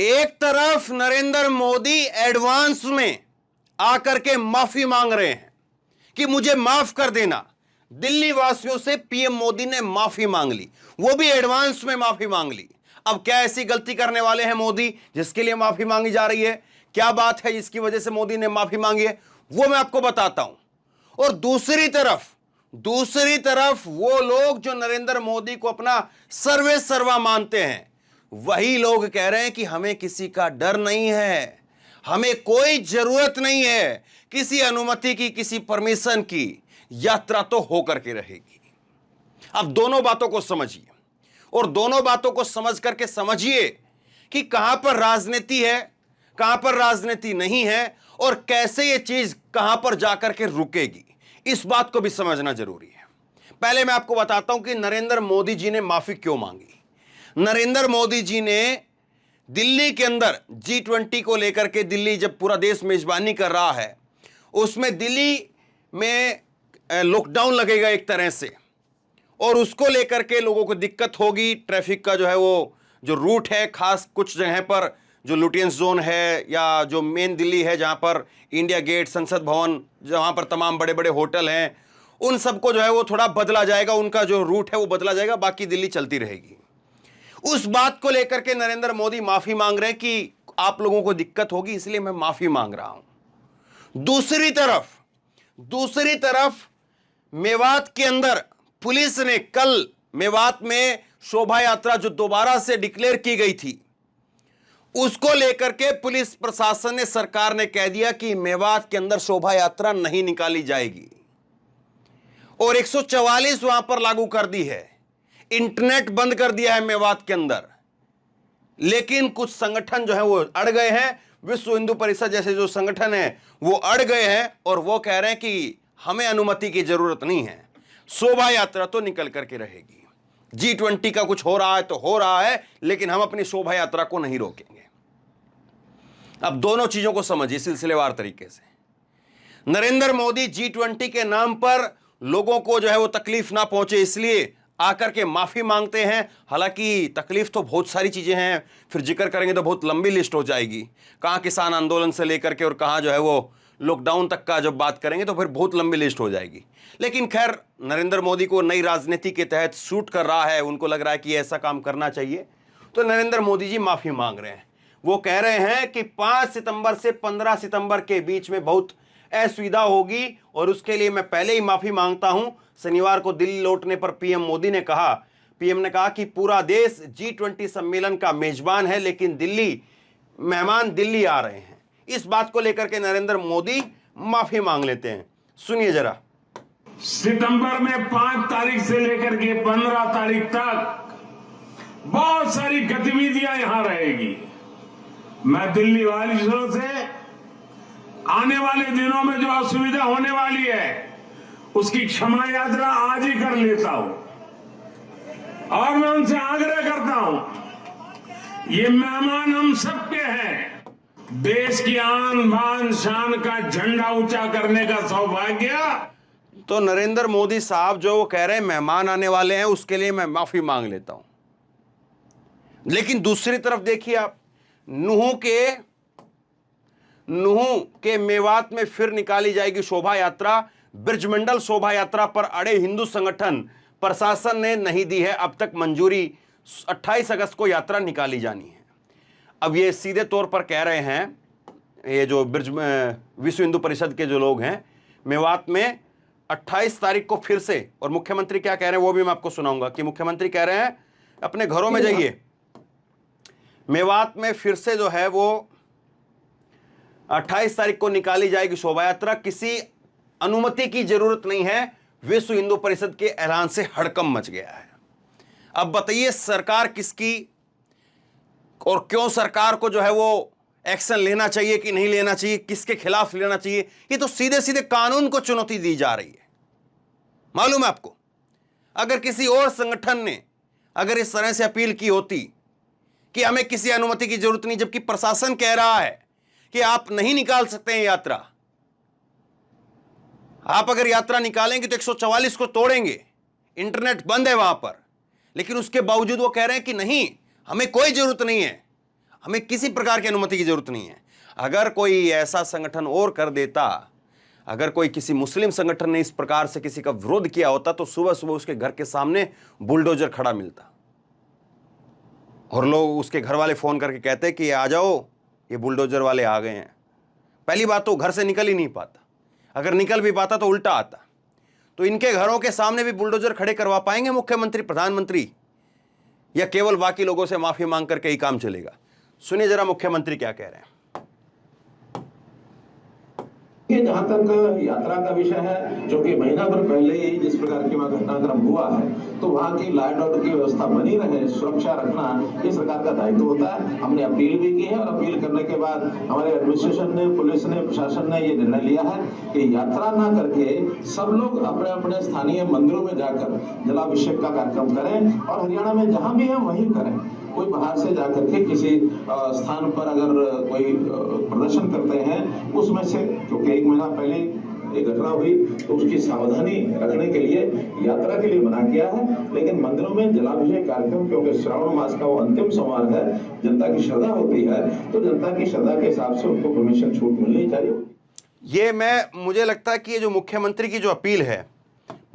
एक तरफ नरेंद्र मोदी एडवांस में आकर के माफी मांग रहे हैं कि मुझे माफ कर देना। दिल्ली वासियों से पीएम मोदी ने माफी मांग ली, वो भी एडवांस में माफी मांग ली। अब क्या ऐसी गलती करने वाले हैं मोदी जिसके लिए माफी मांगी जा रही है? क्या बात है जिसकी वजह से मोदी ने माफी मांगी है, वो मैं आपको बताता हूं। और दूसरी तरफ वो लोग जो नरेंद्र मोदी को अपना सर्वे सर्वा मानते हैं, वही लोग कह रहे हैं कि हमें किसी का डर नहीं है, हमें कोई जरूरत नहीं है किसी अनुमति की, किसी परमिशन की, यात्रा तो होकर के रहेगी। अब दोनों बातों को समझिए और दोनों बातों को समझ करके समझिए कि कहां पर राजनीति है, कहां पर राजनीति नहीं है और कैसे यह चीज कहां पर जाकर के रुकेगी। इस बात को भी समझना जरूरी है। पहले मैं आपको बताता हूं कि नरेंद्र मोदी जी ने माफी क्यों मांगी। नरेंद्र मोदी जी ने दिल्ली के अंदर G20 को लेकर के, दिल्ली जब पूरा देश मेजबानी कर रहा है, उसमें दिल्ली में लॉकडाउन लगेगा एक तरह से, और उसको लेकर के लोगों को दिक्कत होगी। ट्रैफिक का जो है वो जो रूट है, खास कुछ जगह पर जो लुटियंस जोन है या जो मेन दिल्ली है जहां पर इंडिया गेट, संसद भवन, जहां पर तमाम बड़े बड़े होटल हैं, उन सबको जो है वो थोड़ा बदला जाएगा, उनका जो रूट है वो बदला जाएगा, बाकी दिल्ली चलती रहेगी। उस बात को लेकर के नरेंद्र मोदी माफी मांग रहे हैं कि आप लोगों को दिक्कत होगी, इसलिए मैं माफी मांग रहा हूं। दूसरी तरफ मेवात के अंदर पुलिस ने कल मेवात में शोभा यात्रा जो दोबारा से डिक्लेयर की गई थी, उसको लेकर के पुलिस प्रशासन ने, सरकार ने कह दिया कि मेवात के अंदर शोभा यात्रा नहीं निकाली जाएगी और 144 वहां पर लागू कर दी है। इंटरनेट बंद कर दिया है मेवात के अंदर। लेकिन कुछ संगठन जो है वो अड़ गए हैं, विश्व हिंदू परिषद जैसे जो संगठन है वो अड़ गए हैं और वो कह रहे हैं कि हमें अनुमति की जरूरत नहीं है, शोभा यात्रा तो निकल करके रहेगी। G20 का कुछ हो रहा है तो हो रहा है, लेकिन हम अपनी शोभा यात्रा को नहीं रोकेंगे। अब दोनों चीजों को समझिए सिलसिलेवार तरीके से। नरेंद्र मोदी G20 के नाम पर लोगों को जो है वो तकलीफ ना पहुंचे इसलिए आकर के माफी मांगते हैं। हालांकि तकलीफ तो बहुत सारी चीजें हैं, फिर जिक्र करेंगे तो बहुत लंबी लिस्ट हो जाएगी। कहां किसान आंदोलन से लेकर के और कहां जो है वो लॉकडाउन तक का जब बात करेंगे तो फिर बहुत लंबी लिस्ट हो जाएगी। लेकिन खैर, नरेंद्र मोदी को नई राजनीति के तहत सूट कर रहा है, उनको लग रहा है कि ऐसा काम करना चाहिए, तो नरेंद्र मोदी जी माफी मांग रहे हैं। वो कह रहे हैं कि 5 सितंबर से 15 सितंबर के बीच में बहुत असुविधा होगी और उसके लिए मैं पहले ही माफी मांगता हूं। शनिवार को दिल्ली लौटने पर पीएम ने कहा कि पूरा देश G20 सम्मेलन का मेजबान है, लेकिन मेहमान दिल्ली आ रहे हैं। इस बात को लेकर के नरेंद्र मोदी माफी मांग लेते हैं, सुनिए जरा। सितंबर में 5 तारीख से लेकर के 15 तारीख तक बहुत सारी गतिविधियां यहां रहेगी। मैं दिल्ली वासियों से आने वाले दिनों में जो असुविधा होने वाली है उसकी क्षमा यात्रा आज ही कर लेता हूं और मैं उनसे आग्रह करता हूं, ये मेहमान हम सबके हैं। देश की आन बान शान का झंडा ऊंचा करने का सौभाग्य। तो नरेंद्र मोदी साहब जो वो कह रहे हैं मेहमान आने वाले हैं, उसके लिए मैं माफी मांग लेता हूं। लेकिन दूसरी तरफ देखिए आप, नुहू के मेवात में फिर निकाली जाएगी शोभा यात्रा। ब्रजमंडल शोभा यात्रा पर अड़े हिंदू संगठन, प्रशासन ने नहीं दी है अब तक मंजूरी। 28 अगस्त को यात्रा निकाली जानी है। अब ये सीधे तौर पर कह रहे हैं, ये जो विश्व हिंदू परिषद के जो लोग हैं, मेवात में 28 तारीख को फिर से, और मुख्यमंत्री क्या कह रहे हैं वो भी मैं आपको सुनाऊंगा कि मुख्यमंत्री कह रहे हैं अपने घरों में जाइए। मेवात में फिर से जो है वो 28 तारीख को निकाली जाएगी शोभा यात्रा। किसी अनुमति की जरूरत नहीं है। विश्व हिंदू परिषद के ऐलान से हड़कंप मच गया है। अब बताइए सरकार किसकी और क्यों सरकार को जो है वो एक्शन लेना चाहिए कि नहीं लेना चाहिए, किसके खिलाफ लेना चाहिए? ये तो सीधे सीधे कानून को चुनौती दी जा रही है। मालूम है आपको, अगर किसी और संगठन ने अगर इस तरह से अपील की होती कि हमें किसी अनुमति की जरूरत नहीं, जबकि प्रशासन कह रहा है कि आप नहीं निकाल सकते हैं यात्रा, आप अगर यात्रा निकालेंगे तो 144 को तोड़ेंगे, इंटरनेट बंद है वहां पर, लेकिन उसके बावजूद वो कह रहे हैं कि नहीं, हमें कोई जरूरत नहीं है, हमें किसी प्रकार की अनुमति की जरूरत नहीं है। अगर कोई ऐसा संगठन और कर देता, अगर कोई किसी मुस्लिम संगठन ने इस प्रकार से किसी का विरोध किया होता तो सुबह सुबह उसके घर के सामने बुलडोजर खड़ा मिलता और लोग उसके घर वाले फोन करके कहते कि आ जाओ, ये बुलडोजर वाले आ गए हैं। पहली बात तो घर से निकल ही नहीं पाता, अगर निकल भी पाता तो उल्टा आता। तो इनके घरों के सामने भी बुलडोजर खड़े करवा पाएंगे मुख्यमंत्री, प्रधानमंत्री, या केवल बाकी लोगों से माफी मांग करके ही काम चलेगा? सुनिए जरा मुख्यमंत्री क्या कह रहे हैं। ये जहां तक यात्रा का विषय है, जो कि महीना भर पहले ही जिस प्रकार की वहां घटनाक्रम हुआ है, तो वहां की लॉ एंड ऑर्डर की व्यवस्था बनी रहे, सुरक्षा रखना ये सरकार का दायित्व होता है। हमने अपील भी की है और अपील करने के बाद हमारे एडमिनिस्ट्रेशन ने, पुलिस ने, प्रशासन ने ये निर्णय लिया है कि यात्रा ना करके सब लोग अपने अपने स्थानीय मंदिरों में जाकर जलाभिषेक का कार्यक्रम करें और हरियाणा में जहां भी है वहीं करें। कोई बाहर से जाकर के किसी स्थान पर अगर कोई प्रदर्शन करते हैं, उसमें से क्योंकि एक महीना पहले एक घटना हुई तो उसकी सावधानी रखने के लिए यात्रा के लिए मना किया है। लेकिन मंदिरों में जलाभिषेक कार्यक्रम, क्योंकि श्रावण मास का वो अंतिम सोमवार है, जनता की श्रद्धा होती है, तो जनता की श्रद्धा के हिसाब से उनको परमिशन छूट मिलनी चाहिए। मुझे लगता है कि ये जो मुख्यमंत्री की जो अपील है,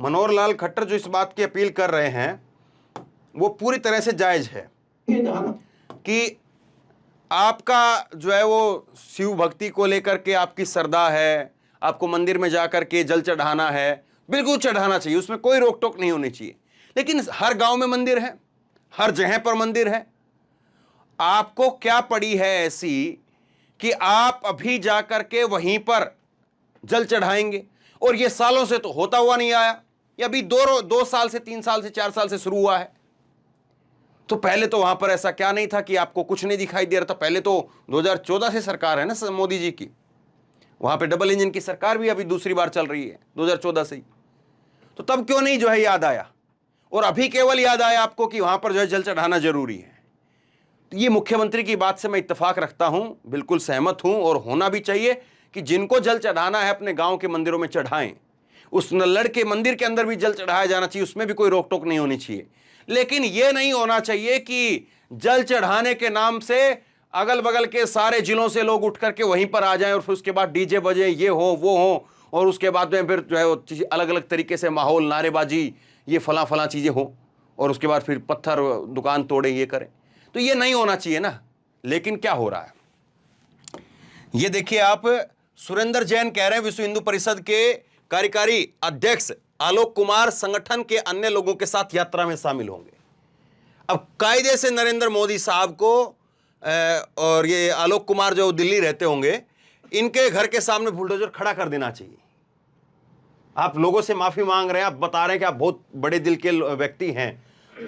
मनोहर लाल खट्टर जो इस बात की अपील कर रहे हैं, वो पूरी तरह से जायज है कि आपका जो है वो शिव भक्ति को लेकर के आपकी श्रद्धा है, आपको मंदिर में जाकर के जल चढ़ाना है, बिल्कुल चढ़ाना चाहिए, उसमें कोई रोक टोक नहीं होनी चाहिए। लेकिन हर गांव में मंदिर है, हर जगह पर मंदिर है। आपको क्या पड़ी है ऐसी कि आप अभी जाकर के वहीं पर जल चढ़ाएंगे? और ये सालों से तो होता हुआ नहीं आया, ये अभी 2 साल से, 3 साल से, 4 साल से शुरू हुआ है। तो पहले तो वहां पर ऐसा क्या नहीं था कि आपको कुछ नहीं दिखाई दे रहा था? पहले तो 2014 से सरकार है ना मोदी जी की, वहां पे डबल इंजन की सरकार भी अभी दूसरी बार चल रही है 2014 से ही। तो तब क्यों नहीं जो है याद आया, और अभी केवल याद आया आपको कि वहां पर जो है जल चढ़ाना जरूरी है? तो ये मुख्यमंत्री की बात से मैं इत्तेफाक रखता हूं, बिल्कुल सहमत हूं, और होना भी चाहिए कि जिनको जल चढ़ाना है अपने गांव के मंदिरों में चढ़ाएं। उस नल्लड़ के मंदिर के अंदर भी जल चढ़ाया जाना चाहिए, उसमें भी कोई रोक टोक नहीं होनी चाहिए। लेकिन यह नहीं होना चाहिए कि जल चढ़ाने के नाम से अगल बगल के सारे जिलों से लोग उठ करके वहीं पर आ जाएं और फिर उसके बाद डीजे बजे, ये हो वो हो, और उसके बाद में फिर जो है अलग अलग तरीके से माहौल, नारेबाजी, ये फला चीजें हो, और उसके बाद फिर पत्थर दुकान तोड़े, ये करें। तो ये नहीं होना चाहिए ना। लेकिन क्या हो रहा है ये देखिए आप। सुरेंद्र जैन कह रहे हैं विश्व हिंदू परिषद के कार्यकारी अध्यक्ष आलोक कुमार संगठन के अन्य लोगों के साथ यात्रा में शामिल होंगे। अब कायदे से नरेंद्र मोदी साहब को और ये आलोक कुमार जो दिल्ली रहते होंगे, इनके घर के सामने बुलडोजर खड़ा कर देना चाहिए। आप लोगों से माफी मांग रहे हैं, आप बता रहे हैं कि आप बहुत बड़े दिल के व्यक्ति हैं,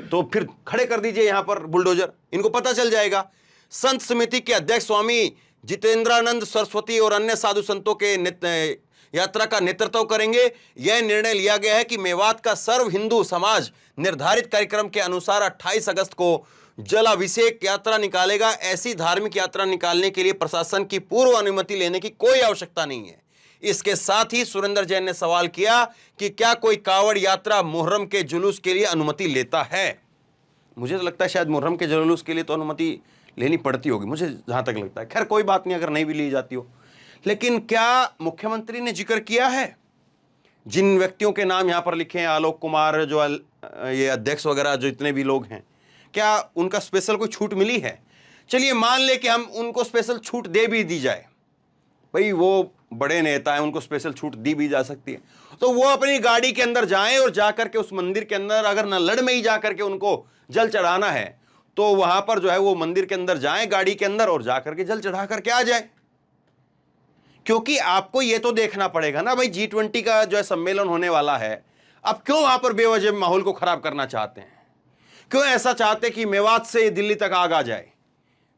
तो फिर खड़े कर दीजिए यहां पर बुलडोजर, इनको पता चल जाएगा। संत समिति के अध्यक्ष स्वामी जितेंद्रानंद सरस्वती और अन्य साधु संतों के यात्रा का नेतृत्व करेंगे। यह निर्णय लिया गया है कि मेवात का सर्व हिंदू समाज निर्धारित कार्यक्रम के अनुसार 28 अगस्त को जलाभिषेक यात्रा निकालेगा। ऐसी धार्मिक यात्रा निकालने के लिए प्रशासन की पूर्व अनुमति लेने की कोई आवश्यकता नहीं है। इसके साथ ही सुरेंद्र जैन ने सवाल किया कि क्या कोई कांवड़ यात्रा मुहर्रम के जुलूस के लिए अनुमति लेता है? मुझे तो लगता है शायद मुहर्रम के जुलूस के लिए तो अनुमति लेनी पड़ती होगी, मुझे जहां तक लगता है। खैर कोई बात नहीं अगर नहीं भी ली जाती हो। लेकिन क्या मुख्यमंत्री ने जिक्र किया है जिन व्यक्तियों के नाम यहां पर लिखे हैं, आलोक कुमार, जो ये अध्यक्ष वगैरह जो इतने भी लोग हैं, क्या उनका स्पेशल कोई छूट मिली है? चलिए मान ले कि हम उनको स्पेशल छूट दे भी दी जाए, भाई वो बड़े नेता हैं, उनको स्पेशल छूट दी भी जा सकती है, तो वो अपनी गाड़ी के अंदर जाएं और जाकर के उस मंदिर के अंदर, अगर नल्लड़ में ही जाकर के उनको जल चढ़ाना है तो वहां पर जो है वो मंदिर के अंदर जाएं गाड़ी के अंदर और जाकर के जल चढ़ा करके आ जाए। क्योंकि आपको ये तो देखना पड़ेगा ना भाई, G20 का जो है सम्मेलन होने वाला है, अब क्यों वहां पर बेवजह माहौल को खराब करना चाहते हैं? क्यों ऐसा चाहते कि मेवात से दिल्ली तक आग आ जाए?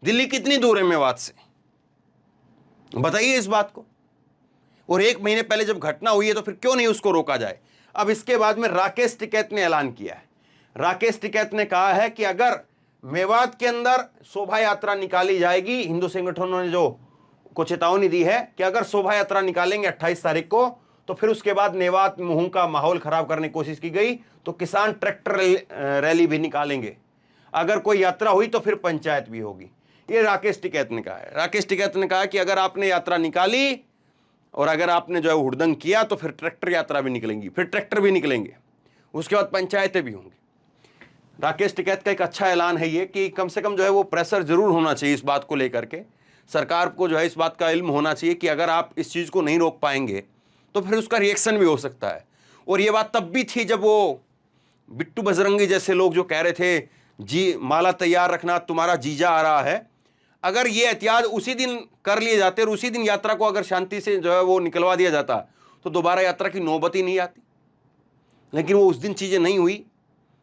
दिल्ली कितनी दूर है मेवात से, बताइए इस बात को। और 1 महीने पहले जब घटना हुई है तो फिर क्यों नहीं उसको रोका जाए? अब इसके बाद में राकेश टिकैत ने ऐलान किया है। राकेश टिकैत ने कहा है कि अगर मेवात के अंदर शोभा यात्रा निकाली जाएगी, हिंदू संगठनों ने जो को चेतावनी दी है कि अगर शोभा यात्रा निकालेंगे 28 तारीख को, तो फिर उसके बाद मेवात मुहूं का माहौल खराब करने की कोशिश की गई तो किसान ट्रैक्टर रैली भी निकालेंगे। अगर कोई यात्रा हुई तो फिर पंचायत भी होगी। ये राकेश टिकैत ने कहा है। राकेश टिकैत ने कहा कि अगर आपने यात्रा निकाली और अगर आपने जो है हुड़दंग किया तो फिर ट्रैक्टर यात्रा भी निकलेंगी, फिर ट्रैक्टर भी निकलेंगे, उसके बाद पंचायतें भी होंगी। राकेश टिकैत का एक अच्छा ऐलान है ये कि कम से कम जो है वो प्रेशर जरूर होना चाहिए इस बात को लेकर के, सरकार को जो है इस बात का इल्म होना चाहिए कि अगर आप इस चीज़ को नहीं रोक पाएंगे तो फिर उसका रिएक्शन भी हो सकता है। और ये बात तब भी थी जब वो बिट्टू बजरंगी जैसे लोग जो कह रहे थे जी माला तैयार रखना, तुम्हारा जीजा आ रहा है। अगर ये एहतियात उसी दिन कर लिए जाते और उसी दिन यात्रा को अगर शांति से जो है वो निकलवा दिया जाता तो दोबारा यात्रा की नौबत ही नहीं आती। लेकिन वो उस दिन चीज़ें नहीं हुई,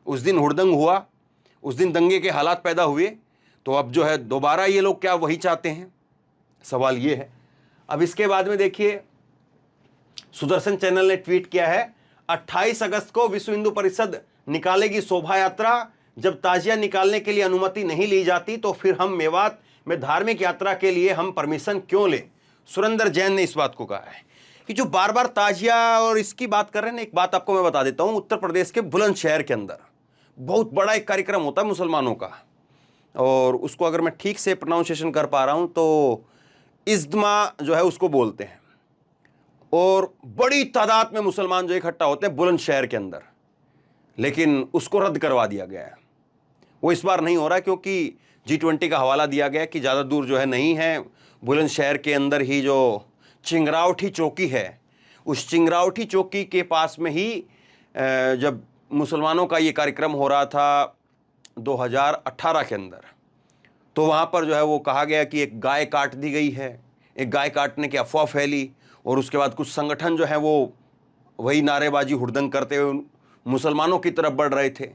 उस दिन हुड़दंग हुआ, उस दिन दंगे के हालात पैदा हुए। तो अब जो है दोबारा ये लोग क्या वही चाहते हैं, सवाल ये है। अब इसके बाद में देखिए सुदर्शन चैनल ने ट्वीट किया है, 28 अगस्त को विश्व हिंदू परिषद निकालेगी शोभा यात्रा। जब ताजिया निकालने के लिए अनुमति नहीं ली जाती तो फिर हम मेवात में धार्मिक यात्रा के लिए हम परमिशन क्यों लें। सुरेंद्र जैन ने इस बात को कहा है कि जो बार बार ताजिया और इसकी बात कर रहे हैं ना, एक बात आपको मैं बता देता हूं, उत्तर प्रदेश के बुलंदशहर के अंदर बहुत बड़ा एक कार्यक्रम होता है मुसलमानों का, और उसको अगर मैं ठीक से प्रोनाउंसिएशन कर पा रहा हूं तो इज्तिमा जो है उसको बोलते हैं, और बड़ी तादाद में मुसलमान जो इकट्ठा होते हैं बुलंदशहर के अंदर। लेकिन उसको रद्द करवा दिया गया है, वो इस बार नहीं हो रहा क्योंकि G20 का हवाला दिया गया कि ज़्यादा दूर जो है नहीं है, बुलंदशहर के अंदर ही जो चिंगरावठी चौकी है, उस चिंगरावठी चौकी के पास में ही जब मुसलमानों का ये कार्यक्रम हो रहा था 2018 के अंदर, तो वहाँ पर जो है वो कहा गया कि एक गाय काट दी गई है, एक गाय काटने की अफवाह फैली, और उसके बाद कुछ संगठन जो है वो वही नारेबाजी हुड़दंग करते हुए मुसलमानों की तरफ बढ़ रहे थे।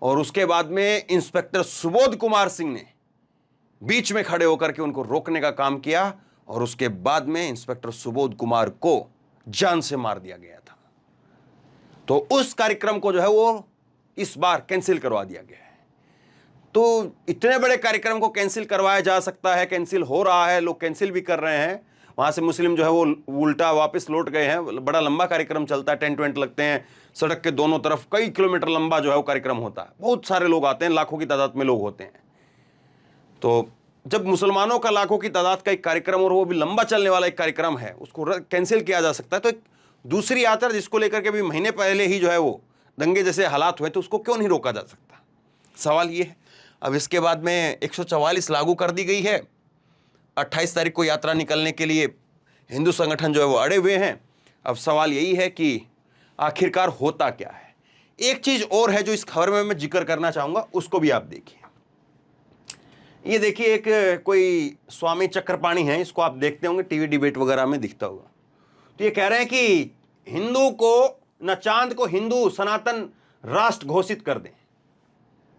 और उसके बाद में इंस्पेक्टर सुबोध कुमार सिंह ने बीच में खड़े होकर के उनको रोकने का काम किया, और उसके बाद में इंस्पेक्टर सुबोध कुमार को जान से मार दिया गया था। तो उस कार्यक्रम को जो है वो इस बार कैंसिल करवा दिया गया है। तो इतने बड़े कार्यक्रम को कैंसिल करवाया जा सकता है, कैंसिल हो रहा है, लोग कैंसिल भी कर रहे हैं। वहाँ से मुस्लिम जो है वो उल्टा वापस लौट गए हैं। बड़ा लंबा कार्यक्रम चलता है, टेंट वेंट लगते हैं, सड़क के दोनों तरफ कई किलोमीटर लंबा जो है वो कार्यक्रम होता है, बहुत सारे लोग आते हैं, लाखों की तादाद में लोग होते हैं। तो जब मुसलमानों का लाखों की तादाद का एक कार्यक्रम और वो भी लंबा चलने वाला एक कार्यक्रम है, उसको कैंसिल किया जा सकता है। तो एक दूसरी यात्रा जिसको लेकर के भी महीने पहले ही जो है वो दंगे जैसे हालात हुए, तो उसको क्यों नहीं रोका जा सकता, सवाल ये है। अब इसके बाद में 144 लागू कर दी गई है। 28 तारीख को यात्रा निकलने के लिए हिंदू संगठन जो है वो अड़े हुए हैं। अब सवाल यही है कि आखिरकार होता क्या है। एक चीज़ और है जो इस खबर में मैं जिक्र करना चाहूँगा, उसको भी आप देखिए। ये देखिए, एक कोई स्वामी चक्रपाणी है, इसको आप देखते होंगे टीवी डिबेट वगैरह में दिखता होगा। तो ये कह रहे हैं कि हिंदू को न चांद को हिंदू सनातन राष्ट्र घोषित कर दें।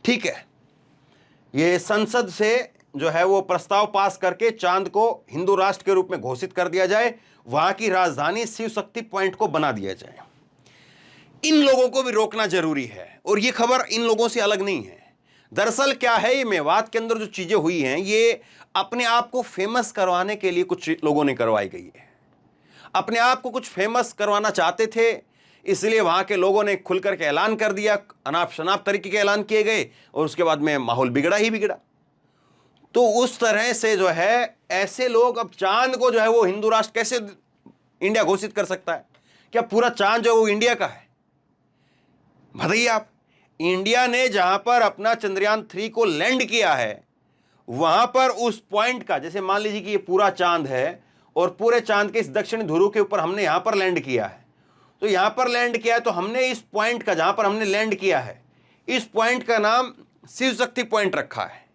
ठीक है, ये संसद से जो है वो प्रस्ताव पास करके चांद को हिंदू राष्ट्र के रूप में घोषित कर दिया जाए, वहां की राजधानी शिव शक्ति पॉइंट को बना दिया जाए। इन लोगों को भी रोकना जरूरी है, और ये खबर इन लोगों से अलग नहीं है। दरअसल क्या है, ये मेवात के अंदर जो चीजें हुई हैं, ये अपने आप को फेमस करवाने के लिए कुछ लोगों ने करवाई गई है। अपने आप को कुछ फेमस करवाना चाहते थे, इसलिए वहां के लोगों ने खुल करके ऐलान कर दिया, अनाप शनाप तरीके के ऐलान किए गए, और उसके बाद में माहौल बिगड़ा ही बिगड़ा। तो उस तरह से जो है ऐसे लोग अब चांद को जो है वो हिंदू राष्ट्र कैसे इंडिया घोषित कर सकता है? क्या पूरा चांद जो है वो इंडिया का है? बताइए आप। इंडिया ने जहां पर अपना चंद्रयान 3 को लैंड किया है, वहां पर उस पॉइंट का, जैसे मान लीजिए कि ये पूरा चांद है और पूरे चांद के इस दक्षिणी ध्रुव के ऊपर हमने यहां पर लैंड किया है, तो यहां पर लैंड किया है, तो हमने इस पॉइंट का, जहां पर हमने लैंड किया है, इस पॉइंट का नाम शिव शक्ति पॉइंट रखा है।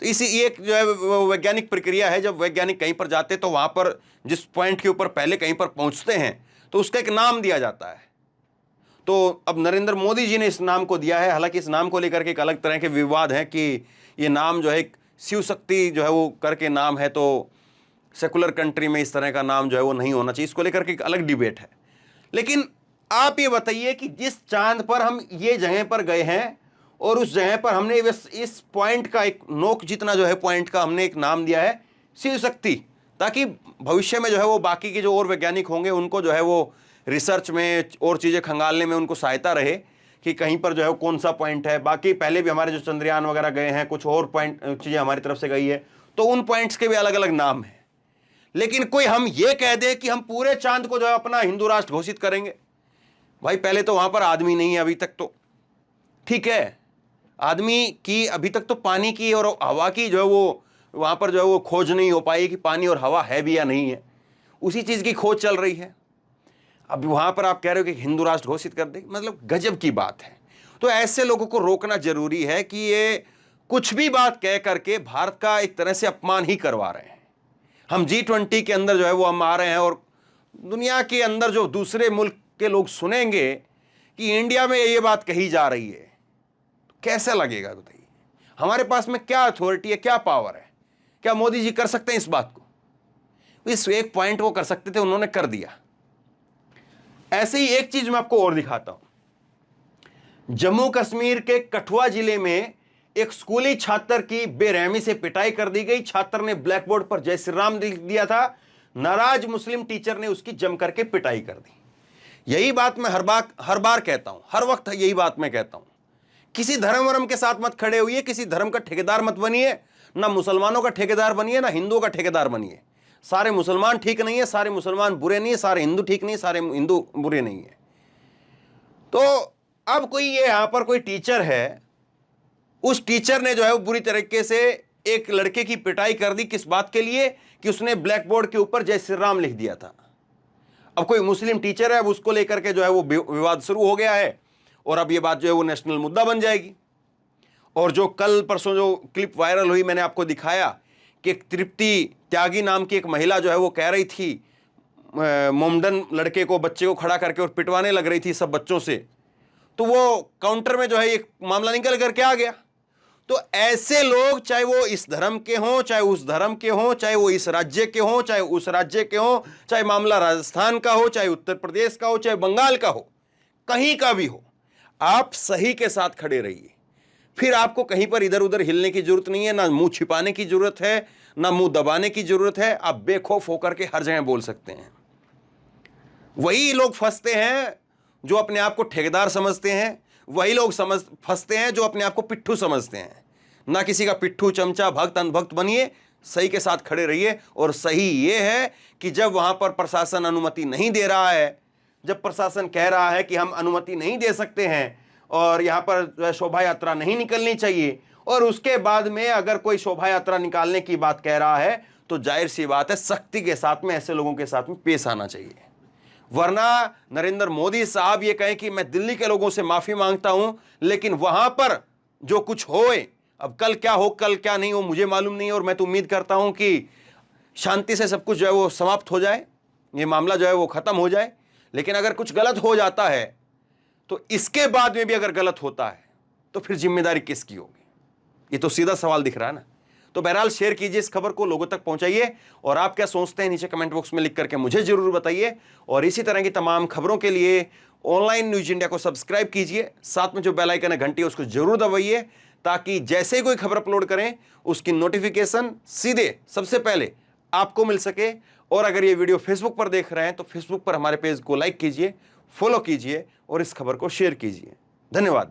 तो इसी एक जो है वैज्ञानिक प्रक्रिया है, जब वैज्ञानिक कहीं पर जाते तो वहां पर जिस पॉइंट के ऊपर पहले कहीं पर पहुंचते हैं तो उसका एक नाम दिया जाता है। तो अब नरेंद्र मोदी जी ने इस नाम को दिया है। हालांकि इस नाम को लेकर के एक अलग तरह के विवाद हैं कि ये नाम जो है शिव शक्ति जो है वो करके नाम है, तो सेकुलर कंट्री में इस तरह का नाम जो है वो नहीं होना चाहिए। इसको लेकर के एक अलग डिबेट है। लेकिन आप ये बताइए कि जिस चांद पर हम ये जगह पर गए हैं और उस जगह पर हमने इस पॉइंट का एक नोक जितना जो है पॉइंट का हमने एक नाम दिया है शिव शक्ति, ताकि भविष्य में जो है वो बाकी के जो और वैज्ञानिक होंगे उनको जो है वो रिसर्च में और चीज़ें खंगालने में उनको सहायता रहे कि कहीं पर जो है कौन सा पॉइंट है। बाकी पहले भी हमारे जो चंद्रयान वगैरह गए हैं, कुछ और पॉइंट चीज़ें हमारी तरफ से गई है, तो उन पॉइंट्स के भी अलग अलग नाम हैं। लेकिन कोई हम ये कह दे कि हम पूरे चांद को जो है अपना हिंदू राष्ट्र घोषित करेंगे, भाई पहले तो वहां पर आदमी नहीं है अभी तक, तो ठीक है, आदमी की अभी तक तो पानी की और हवा की जो है वो वहां पर जो है वो खोज नहीं हो पाई कि पानी और हवा है भी या नहीं है, उसी चीज की खोज चल रही है। अब वहां पर आप कह रहे हो कि हिंदू राष्ट्र घोषित कर दे, मतलब गजब की बात है। तो ऐसे लोगों को रोकना जरूरी है कि ये कुछ भी बात कह करके भारत का एक तरह से अपमान ही करवा रहे हैं। हम G20 के अंदर जो है वो हम आ रहे हैं और दुनिया के अंदर जो दूसरे मुल्क के लोग सुनेंगे कि इंडिया में ये बात कही जा रही है, तो कैसा लगेगा बताइए। हमारे पास में क्या अथॉरिटी है, क्या पावर है? क्या मोदी जी कर सकते हैं इस बात को? इस एक पॉइंट वो कर सकते थे, उन्होंने कर दिया। ऐसे ही एक चीज मैं आपको और दिखाता हूं। जम्मू कश्मीर के कठुआ जिले में एक स्कूली छात्र की बेरहमी से पिटाई कर दी गई। छात्र ने ब्लैक बोर्ड पर जय श्री राम लिख दिया था। नाराज मुस्लिम टीचर ने उसकी जम करके पिटाई कर दी। यही बात मैं हर बार कहता हूं, हर वक्त यही बात मैं कहता हूं, किसी धर्म वर्म के साथ मत खड़े होइए, किसी धर्म का ठेकेदार मत बनिए, ना मुसलमानों का ठेकेदार बनिए, ना हिंदुओं का ठेकेदार बनिए। सारे मुसलमान ठीक नहीं है, सारे मुसलमान बुरे नहीं है, सारे हिंदू ठीक नहीं है, सारे हिंदू बुरे नहीं है। तो अब कोई ये यहां पर कोई टीचर है, उस टीचर ने जो है वो बुरी तरीके से एक लड़के की पिटाई कर दी। किस बात के लिए? कि उसने ब्लैक बोर्ड के ऊपर जय श्री राम लिख दिया था। अब कोई मुस्लिम टीचर है, अब उसको लेकर के जो है वो विवाद शुरू हो गया है और अब ये बात जो है वो नेशनल मुद्दा बन जाएगी। और जो कल परसों जो क्लिप वायरल हुई, मैंने आपको दिखाया कि एक तृप्ति त्यागी नाम की एक महिला जो है वो कह रही थी, मोमडन लड़के को, बच्चे को खड़ा करके और पिटवाने लग रही थी सब बच्चों से, तो वो काउंटर में जो है एक मामला निकल करके आ गया। तो ऐसे लोग, चाहे वो इस धर्म के हों, चाहे उस धर्म के हों, चाहे वो इस राज्य के हों, चाहे उस राज्य के हों, चाहे मामला राजस्थान का हो, चाहे उत्तर प्रदेश का हो, चाहे बंगाल का हो, कहीं का भी हो, आप सही के साथ खड़े रहिए। फिर आपको कहीं पर इधर उधर हिलने की जरूरत नहीं है, ना मुंह छिपाने की जरूरत है, ना मुंह दबाने की जरूरत है। आप बेखौफ होकर के हर जगह बोल सकते हैं। वही लोग फंसते हैं जो अपने आप को ठेकेदार समझते हैं, वही लोग फंसते हैं जो अपने आप को पिट्ठू समझते हैं। ना किसी का पिट्ठू, चमचा, भक्त, अंधभक्त बनिए, सही के साथ खड़े रहिए। और सही ये है कि जब वहां पर प्रशासन अनुमति नहीं दे रहा है, जब प्रशासन कह रहा है कि हम अनुमति नहीं दे सकते हैं और यहां पर शोभा यात्रा नहीं निकलनी चाहिए, और उसके बाद में अगर कोई शोभा यात्रा निकालने की बात कह रहा है, तो जाहिर सी बात है सख्ती के साथ में ऐसे लोगों के साथ में पेश आना चाहिए। वरना नरेंद्र मोदी साहब ये कहें कि मैं दिल्ली के लोगों से माफी मांगता हूं, लेकिन वहां पर जो कुछ होए, अब कल क्या हो कल क्या नहीं हो मुझे मालूम नहीं है, और मैं तो उम्मीद करता हूं कि शांति से सब कुछ जो है वो समाप्त हो जाए, ये मामला जो है वो खत्म हो जाए। लेकिन अगर कुछ गलत हो जाता है, तो इसके बाद में भी अगर गलत होता है, तो फिर जिम्मेदारी किसकी होगी? ये तो सीधा सवाल दिख रहा है ना। तो बहरहाल शेयर कीजिए इस खबर को, लोगों तक पहुंचाइए, और आप क्या सोचते हैं नीचे कमेंट बॉक्स में लिख करके मुझे जरूर बताइए। और इसी तरह की तमाम खबरों के लिए ऑनलाइन न्यूज इंडिया को सब्सक्राइब कीजिए, साथ में जो बेल आइकन है घंटी उसको जरूर दबाइए, ताकि जैसे ही कोई खबर अपलोड करें उसकी नोटिफिकेशन सीधे सबसे पहले आपको मिल सके। और अगर ये वीडियो फेसबुक पर देख रहे हैं तो फेसबुक पर हमारे पेज को लाइक कीजिए, फॉलो कीजिए और इस खबर को शेयर कीजिए। धन्यवाद।